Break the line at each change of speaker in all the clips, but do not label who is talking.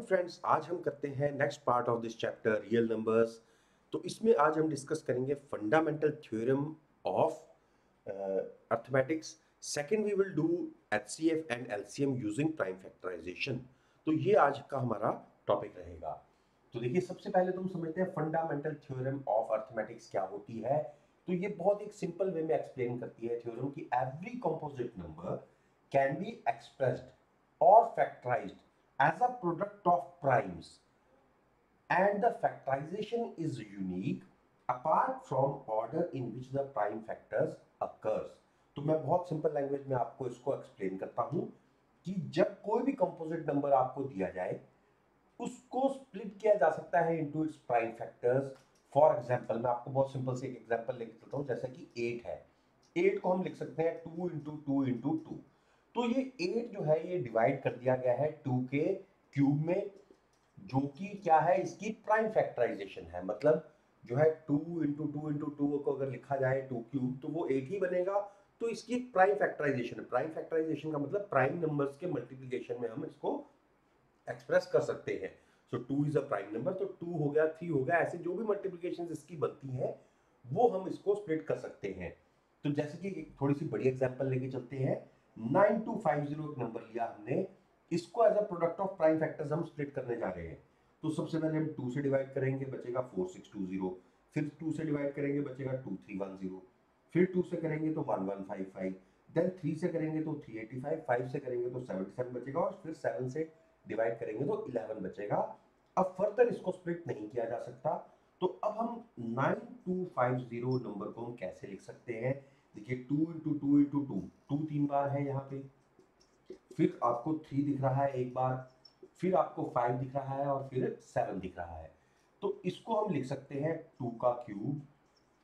Friends, आज हम करते हैं next part of this chapter real numbers. तो इसमें आज हम डिस्कस करेंगे fundamental theorem of arithmetic. Second we will do HCF and LCM using prime factorisation. तो ये आज का हमारा टॉपिक रहेगा। तो देखिए, सबसे पहले तुम समझते हैं फंडामेंटल थ्योरम ऑफ अर्थमेटिक्स क्या होती है। तो ये बहुत एक सिंपल वे में एक्सप्लेन करती है थ्योरम की every composite number can be expressed or factorized as a product of primes, and the factorization is unique apart from order in which the prime factors occurs। तो मैं बहुत simple language में आपको इसको explain करता हूं कि जब कोई भी कंपोजिट नंबर आपको दिया जाए उसको स्प्लिट किया जा सकता है into its prime factors. For example, मैं आपको बहुत सिंपल से एक एग्जांपल लेके चलता हूं, जैसे कि 8 है। 8 को हम लिख सकते हैं 2 इंटू टू इंटू टू। तो ये 8 जो है ये डिवाइड कर दिया गया है 2 के क्यूब में, जो कि क्या है, इसकी प्राइम फैक्टराइजेशन है। मतलब जो है 2 इंटू टू इंटू टू को अगर लिखा जाए 2 क्यूब तो वो 8 ही बनेगा। तो इसकी एक प्राइम फैक्टराइजेशन है। प्राइम फैक्टराइजेशन का मतलब प्राइम नंबर्स के मल्टीप्लिकेशन में हम इसको एक्सप्रेस कर सकते हैं। सो 2 इज अ प्राइम नंबर, तो 2 हो गया, 3 हो गया, ऐसे जो भी मल्टीप्लिकेशन इसकी बनती है वो हम इसको स्प्लिट कर सकते हैं। तो जैसे कि एक थोड़ी सी बड़ी एग्जांपल लेके चलते हैं। 9250 एक नंबर लिया हमने, इसको as a product of prime factors हम स्प्लिट करने जा रहे हैं। तो सबसे पहले हम 2 से डिवाइड करेंगे, बचेगा 4620। फिर 2 से डिवाइड करेंगे, बचेगा 2310। फिर 2 से करेंगे तो 1155। देन 3 से करेंगे तो 385। 5 से करेंगे तो 77 बचेगा, और फिर 7 से डिवाइड करेंगे तो 11 बचेगा। अब फर्दर इसको स्प्लिट नहीं किया जा सकता। तो अब हम 9250 नंबर को हम कैसे लिख सकते हैं। देखिए, 2 इंटू टू इंटू टू, 2 3 बार है यहाँ पे, फिर आपको 3 दिख रहा है एक बार, फिर आपको 5 दिख रहा है, और फिर 7 दिख रहा है। तो इसको हम लिख सकते हैं 2 का क्यूब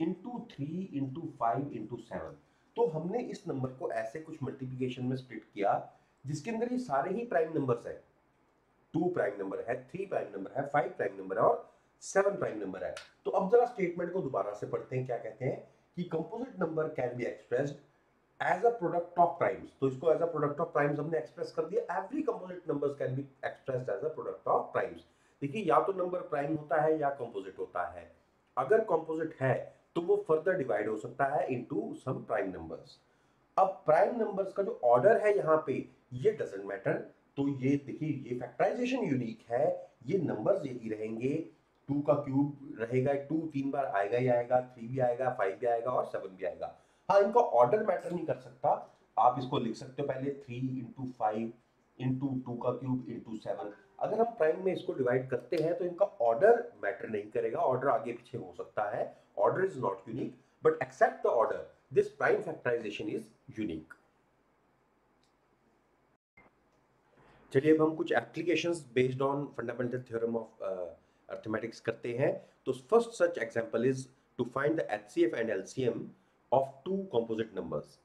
इंटू 3 इंटू 5 इंटू 7। तो हमने इस नंबर को ऐसे कुछ मल्टीप्लिकेशन में स्प्लिट किया जिसके अंदर ये सारे ही प्राइम नंबर्स है। 2 प्राइम नंबर है, 3 प्राइम नंबर है, 5 प्राइम नंबर है, और 7 प्राइम नंबर है। तो अब जरा स्टेटमेंट को दोबारा से पढ़ते हैं। क्या कहते हैं कि composite number can be expressed as a product of primes. तो इसको as a product of primes हमने एक्सप्रेस कर दिया। Every composite numbers can be expressed as a product of primes. देखिए, या तो नंबर प्राइम होता है या कंपोजिट होता है। अगर कंपोजिट है तो वो फर्दर डिवाइड हो सकता है इनटू सम प्राइम नंबर्स। अब प्राइम नंबर्स का जो ऑर्डर है यहाँ पे, ये डजंट मैटर। तो ये देखिए, ये फैक्टराइजेशन यूनिक है, ये नंबर्स यही रहेंगे। 2 का क्यूब रहेगा, 2 3 बार आएगा ही आएगा, 3 भी आएगा, 5 भी आएगा, और 7 भी आएगा। हाँ, इनका ऑर्डर मैटर नहीं कर सकता। आप इसको लिख सकते हो पहले 3 इंटू 5 इंटू टू का क्यूब इंटू 7। अगर हम प्राइम में इसको डिवाइड करते हैं तो इनका ऑर्डर मैटर नहीं करेगा। ऑर्डर आगे पीछे हो सकता है, order is not unique, but except the order this prime factorisation is unique. चलिए, अब हम कुछ applications based on fundamental theorem of arithmetic करते हैं। तो first such example is to find the HCF and LCM of two composite numbers.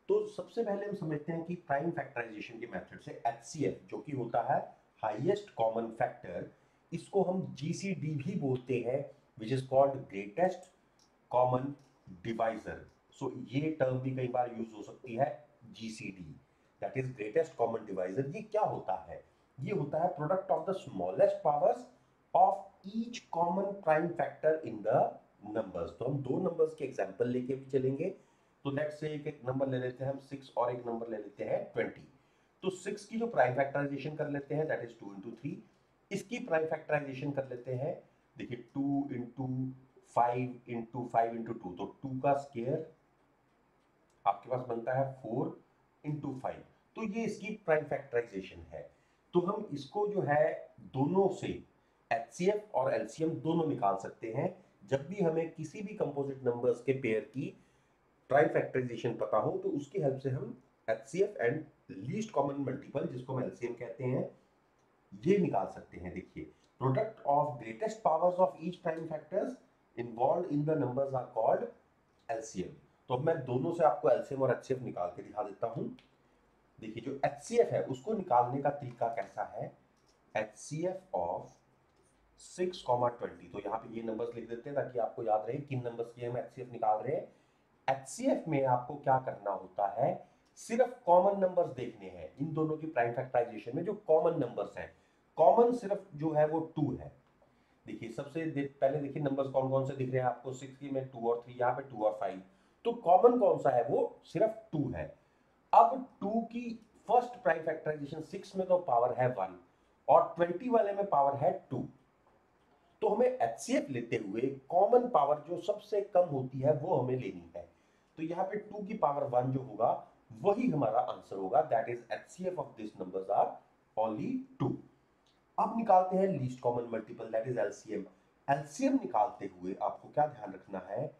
तो सबसे पहले हम समझते हैं कि प्राइम फैक्टराइजेशन के मेथड से एचसीएफ, जो कि होता है हाईएस्ट कॉमन फैक्टर, इसको हम जीसीडी भी बोलते हैं, which is called greatest common divisor. So ये टर्म भी कई बार यूज हो सकती है, GCD, that is greatest common divisor. ये क्या होता है? ये होता है product of the smallest powers of each common prime factor in the numbers. तो हम दो नंबर्स के एग्जांपल लेके भी चलेंगे। तो लेट्स से एक नंबर ले लेते हैं हम 6, और एक नंबर ले लेते हैं 20। तो 6 की जो प्राइम फैक्टराइजेशन कर लेते हैं, दैट इज 2 इंटू 3। इसकी प्राइम फैक्टराइजेशन कर लेते हैं, देखिए 2 इंटू 5 इंटू 5 इंटू 2, तो 2 का स्केयर आपके पास बनता है 4 इंटू 5। तो ये इसकी प्राइम फैक्टराइजेशन है। तो हम इसको जो है दोनों से एचसीएफ और एलसीएम दोनों निकाल सकते हैं। जब भी हमें किसी भी कंपोजिट नंबर्स के पेयर की प्राइम फैक्टराइजेशन पता हो तो उसकी हेल्प से हम HCF and least common multiple, जिसको हम एलसीएम कहते हैं, ये निकाल सकते हैं। देखिए, product of greatest powers of each prime factors involved in the numbers are called LCM. तो अब मैं दोनों से आपको एलसीएम और एचसीएफ निकाल के दिखा देता हूं। देखिए, जो एचसीएफ है उसको निकालने का तरीका कैसा है। एचसीएफ ऑफ 6,20, तो यहाँ पे ये नंबर्स लिख देते हैं ताकि आपको याद रहे किन नंबर्स की हम एचसीएफ निकाल रहे हैं। एचसीएफ में आपको क्या करना होता है, सिर्फ कॉमन नंबर्स देखने हैं। इन दोनों की प्राइम फैक्टराइजेशन में जो कॉमन नंबर्स हैं, कॉमन सिर्फ जो है वो 2 है। देखिए सबसे पहले देखिए नंबर्स कौन कौन से दिख रहे हैं आपको, 6 की में 2 और 3, यहाँ पे 2 और 5, तो कॉमन कौन सा है वो सिर्फ 2 है। अब 2 की फर्स्ट प्राइम फैक्टराइजेशन 6 में तो पावर है 1 और 20 वाले में पावर है 2, तो हमें एचसीएफ लेते हुए कॉमन पावर जो सबसे कम होती है वो हमें लेनी है। तो यहाँ पे 2 की पावर 1 जो होगा वही हमारा आंसर होगा, that is HCF of this numbers are only 2। अब निकालते हैं least common multiple, that is LCM. LCM निकालते हुए आपको क्या ध्यान रखना है,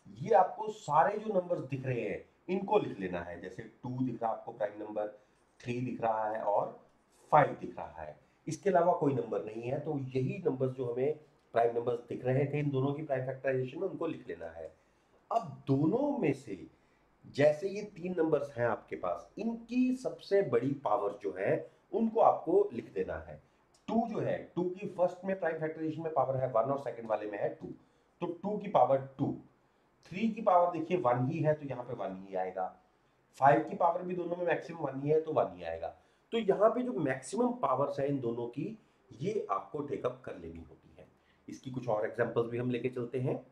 ये आपको सारे जो नंबर्स दिख रहे हैं इनको लिख लेना है। जैसे 2 दिख रहा है आपको प्राइम नंबर, 3 दिख रहा है और 5 दिख रहा है, इसके अलावा कोई नंबर नहीं है, तो यही नंबर्स जो हमें प्राइम नंबर्स दिख रहे थे इन दोनों की प्राइम फैक्टराइजेशन में उनको लिख लेना है। अब दोनों में से जैसे ये 3 नंबर्स हैं आपके पास, इनकी सबसे बड़ी पावर जो है उनको आपको लिख देना है। 2 जो है, 2 की फर्स्ट में प्राइम फैक्टराइजेशन में पावर है 1 और सेकंड वाले में है 2, तो 2 की पावर 2। 3 की पावर देखिए 1 ही है तो यहाँ पे 1 ही आएगा। 5 की पावर भी दोनों में मैक्सिमम 1 ही है तो 1 ही आएगा। तो यहाँ पे जो मैक्सिमम पावर्स है इन दोनों की, ये आपको टेकअप कर लेनी होती है। इसकी कुछ और एग्जांपल्स भी हम लेके चलते हैं।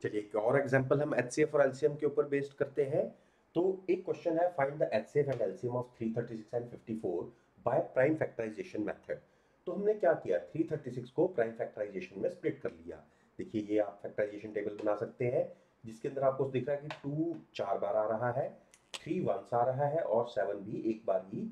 चलिए एक और एग्जांपल हम एचसीएफ और एलसीएम के ऊपर बेस्ड करते हैं। तो एक क्वेश्चन है, find the HCF and LCM of 336 and 54 by prime factorisation method. तो हमने क्या किया, 336 को प्राइम फैक्टराइजेशन में स्प्लिट कर लिया। देखिए ये आप फैक्टराइजेशन टेबल बना सकते हैं, जिसके अंदर आपको दिख रहा है कि 2 4 बार आ रहा है, 3 वंस आ रहा है और 7 भी एक बार ही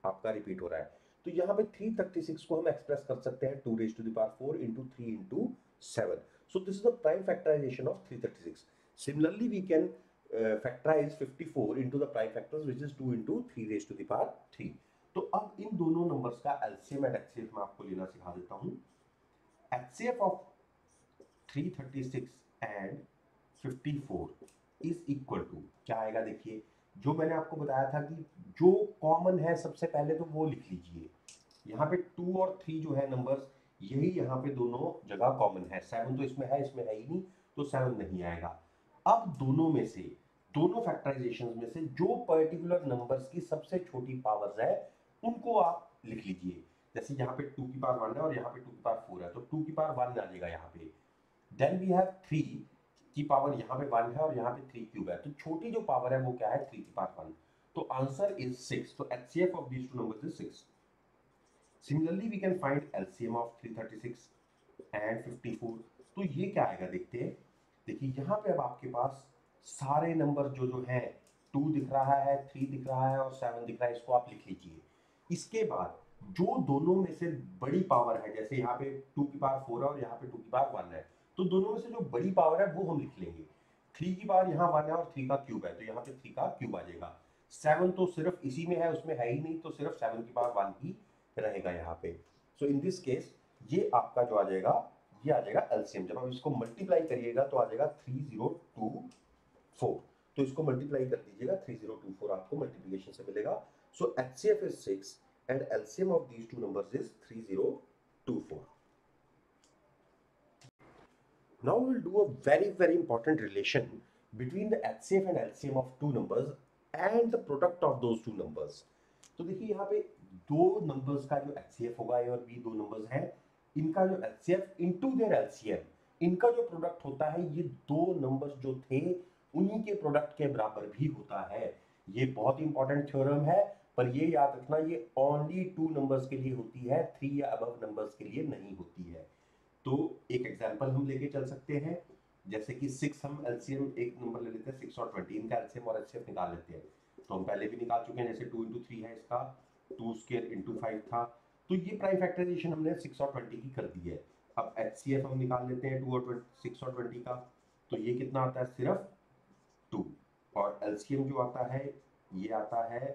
आपका रिपीट हो रहा है। तो यहाँ पे 336 को हम एक्सप्रेस कर सकते हैं 2 raised to the power 4 into 3 into 7. So this is the prime factorization of 336. Similarly, we can factorize 54 into the prime factors, which is 2 into 3 raised to the power 3. तो अब इन दोनों नंबर्स का एलसीएम एंड एचसीएफ मैं आपको लेना सिखा देता हूँ। HCF of 336 and 54 is equal to क्या आएगा, देखिए जो मैंने आपको बताया था कि जो कॉमन है सबसे पहले तो वो लिख लीजिए। यहाँ पे 2 और 3 जो है नंबर्स, यही यहाँ पे दोनों जगह कॉमन है। 7 तो इसमें है ही नहीं, तो 7 नहीं आएगा। अब दोनों में से, दोनों फैक्टराइजेशन में से जो पर्टिकुलर नंबर्स की सबसे छोटी पावर्स है उनको आप लिख लीजिए। जैसे यहाँ पे 2 की पावर 1 है और यहाँ पे 2 की पावर 4 है, तो 2 की पावर 1 आ जाएगा यहाँ पे। देन वी हैव 3 की पावर यहाँ पे 1 है और यहाँ पे 3 क्यूब है, तो छोटी जो पावर है वो क्या है, 3 की पावर 1। तो आंसर इज 6। तो HCF of these two numbers is 6। Similarly, we can find LCM of 336 and 54। तो ये क्या आएगा देखते हैं। देखिए यहाँ पे अब आपके पास सारे नंबर जो जो हैं, 2 दिख रहा है, 3 दिख रहा है और 7 दिख रहा है, इसको आप लिख लीजिए। इसके बाद जो दोनों में से बड़ी पावर है, जैसे यहाँ पे 2 की पावर 4 है और यहाँ पे 2 की पावर 1 है, तो दोनों में से जो बड़ी पावर है वो हम लिख लेंगे। 3 की पावर यहाँ 1 है और 3 का क्यूब है, तो यहाँ पे 3 का क्यूब आ जाएगा। 7 तो सिर्फ इसी में है, उसमें है ही नहीं, तो सिर्फ 7 की पावर 1 ही रहेगा यहाँ पे। सो इन दिस केस ये आपका जो आ जाएगा, ये आ जाएगा एलसीएम। जब आप इसको मल्टीप्लाई करिएगा तो आ जाएगा 3024। तो इसको मल्टीप्लाई कर दीजिएगा, 3024 आपको मल्टीप्लिकेशन से मिलेगा। So HCF is 6 and LCM of these two numbers is 3024। Now we will do a very important relation between the HCF and LCM of two numbers and the product of those two numbers. तो देखिए यहाँ पे दो numbers का जो HCF होगा, A और B दो नंबर्स हैं, इनका जो HCF इनटू देयर LCM, इनका जो प्रोडक्ट होता है, ये दो नंबर्स जो थे उन्हीं के प्रोडक्ट के बराबर भी होता है। ये बहुत इंपॉर्टेंट थ्योरम है, पर ये याद रखना ये ओनली 2 नंबर्स के लिए होती है, 3 या अबव नंबर्स के लिए नहीं होती है। तो एक एग्जांपल हम लेके चल सकते हैं, जैसे कि 6 हम एलसीएम एक नंबर ले लेते हैं, 6 और 20, इनका एलसीएम और एचसीएफ निकाल लेते हैं। तो हम पहले भी निकाल चुके हैं, जैसे 2 into 3 है इसका, 2 स्क्वायर into 5 था, तो ये प्राइम फैक्टराइजेशन हमने 6 और 20 की कर दी है। अब एचसीएफ हम निकाल लेते हैं 2 और 6 और 20 का, तो ये कितना आता है, सिर्फ 2। और एलसीएम जो आता है, ये आता है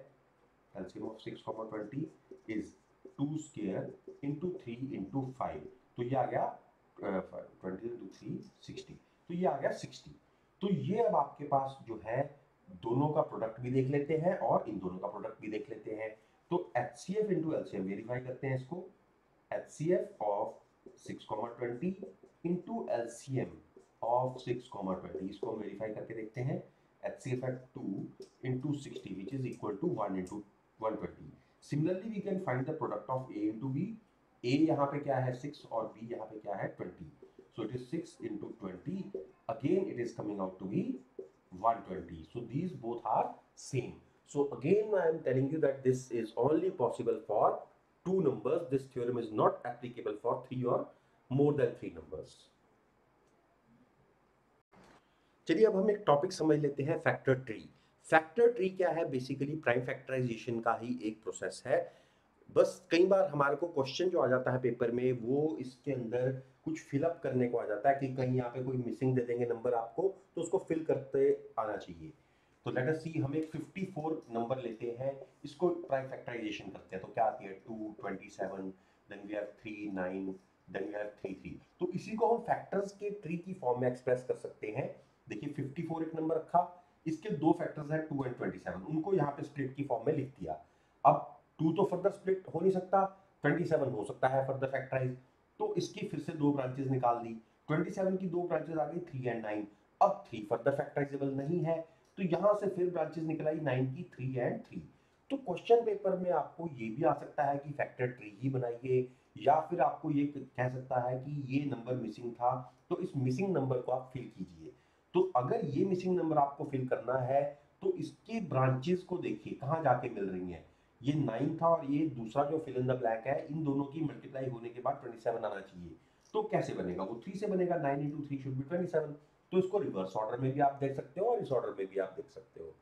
LCM of 6, 20 is 2 square into 3 into 5, तो ये आ गया 20 into 3 60, तो ये आ गया 60। तो ये अब आपके पास जो है, दोनों का प्रोडक्ट भी देख लेते हैं और इन दोनों का प्रोडक्ट भी देख लेते हैं। तो HCF into LCM वेरीफाई करते हैं इसको। HCF of 6, 20 into LCM of 6, 20, इसको हम वेरीफाई करके देखते हैं। HCF at 2 into 60 which is equal to 1 into 120। Similarly we can find the product of a into B. a यहाँ पे क्या है 6 और b यहाँ पे क्या है 20, so it is 6 into 20, again it is coming out to be 120, so these both are same. So again I am telling you that this is only possible for two numbers. This theorem is not applicable for three or more than three numbers. चलिए अब हम एक topic समझ लेते हैं, factor tree. Factor tree क्या है? Basically prime factorisation का ही एक प्रोसेस है। बस कई बार हमारे को क्वेश्चन जो आ जाता है पेपर में, वो इसके अंदर कुछ फिलअप करने को आ जाता है कि कहीं यहाँ पे कोई मिसिंग दे देंगे नंबर आपको, तो उसको फिल करते आना चाहिए। तो लेट अस सी, हम एक 54 नंबर लेते हैं, इसको प्राइम फैक्टराइजेशन करते हैं, तो क्या आती है 2, 27, then we have 3, 9, then we have 3, 3। तो इसी को हम फैक्टर्स के ट्री की फॉर्म में एक्सप्रेस कर सकते हैं। देखिए 54 एक नंबर रखा, इसके दो फैक्टर्स हैं 2 एंड 27, उनको यहाँ पे स्प्लिट की फॉर्म में लिख दिया। अब 2 तो फर्दर स्प्लिट हो नहीं सकता, 27 हो सकता है फर्दर फैक्टराइज, तो इसकी फिर से दो ब्रांचेस निकाल दी। 27 की दो ब्रांचेस आ गई 3 एंड 9, अब 3 फर्दर फैक्टराइजेबल नहीं है, तो यहां से फिर ब्रांचेस निकल आई 9 की 3 एंड 3। तो क्वेश्चन पेपर में आपको ये भी आ सकता है कि फैक्टर ट्री ही बनाइए, या फिर आपको ये कह सकता है कि ये नंबर मिसिंग था, तो इस मिसिंग नंबर को आप फिल कीजिए। तो अगर ये मिसिंग नंबर आपको फिल करना है, तो इसके ब्रांचेस को देखिए कहाँ जाके मिल रही हैं। ये 9 था और ये दूसरा जो फिल इन द ब्लैंक है, इन दोनों की मल्टीप्लाई होने के बाद 27 आना चाहिए। तो कैसे बनेगा? वो 3 से बनेगा, 9 इंटू 3 शुड बी 27। तो इसको रिवर्स ऑर्डर में भी आप देख सकते हो और इस ऑर्डर में भी आप देख सकते हो।